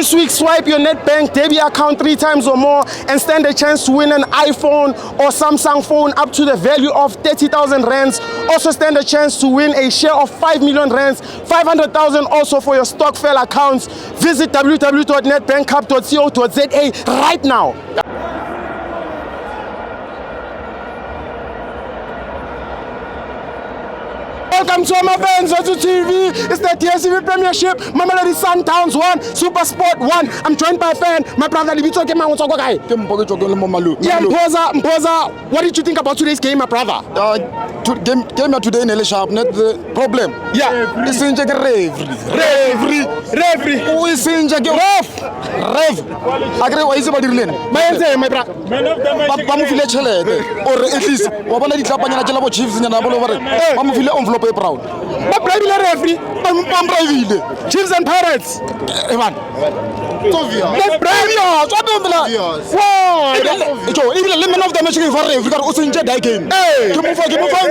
This week, swipe your Nedbank debit account 3 times or more and stand a chance to win an iPhone or Samsung phone up to the value of 30,000 rands. Also stand a chance to win a share of 5 million rands, 500,000 also for your Stokvel accounts. Visit www.nedbankcup.co.za right now. Welcome to my FANS Wethu TV. It's the TSV Premiership. Mamelodi Sundowns 1, SuperSport 1. I'm joined by a fan. My brother Libito came out. Yeah, Mpoza, what did you think about today's game, my brother? Game today in the sharp, not the problem. Yeah, it's in the referee. Who is in the ref? I agree. Why is it about the lane? My brother. Or at least, what the Japan Chiefs in the envelope proud. But Bribed referee, Chiefs and Pirates. Evan. That's Bribed. Even the limit of the match for referee got also in that game. Hey, give me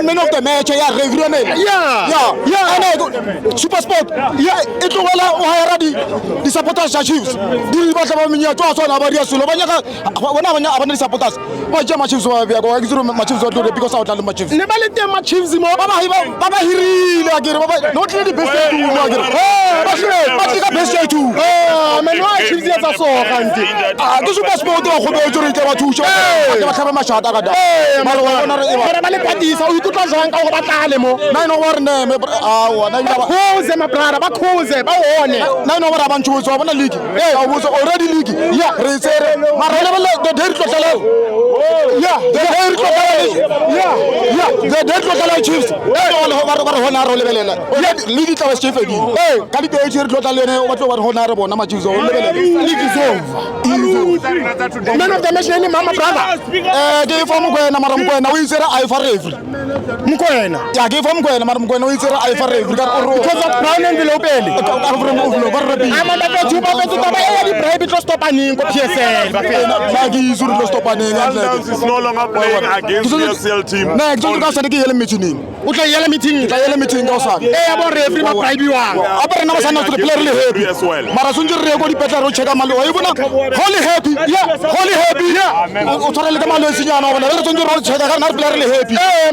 men of the match. Yeah, referee. Yeah. SuperSport. Yeah, it will allow the supporters of Chiefs. Do you want to be a toss on our Slovenia? When I supporters, why German Chiefs were going through matches because out of the matches. Never let them match Chiefs more. Baba Hiri, not really best to best to. Man, why Chiefs are so handy? The SuperSport who go to the two show. Man of the match, Mama brother. Give from Mukwana, we said I for every. Mukwana. Yeah, give from Mukwana, we said I for every. Because of Brown and below belly. I'm not to Bribed to stop an ink of PSL. Sundowns is no longer playing against the SL team. No, I don't have to get a meeting. What a yellow meeting. Also. Hey, about referee, my Bribed you are. Upper number to the player as well. Marasunja Rego Petra Chegamalu. Holy happy. Yeah, holy happy. Yeah. Utara Kamalo Siano, and everything you wrote, Chega, not clearly happy. Hey,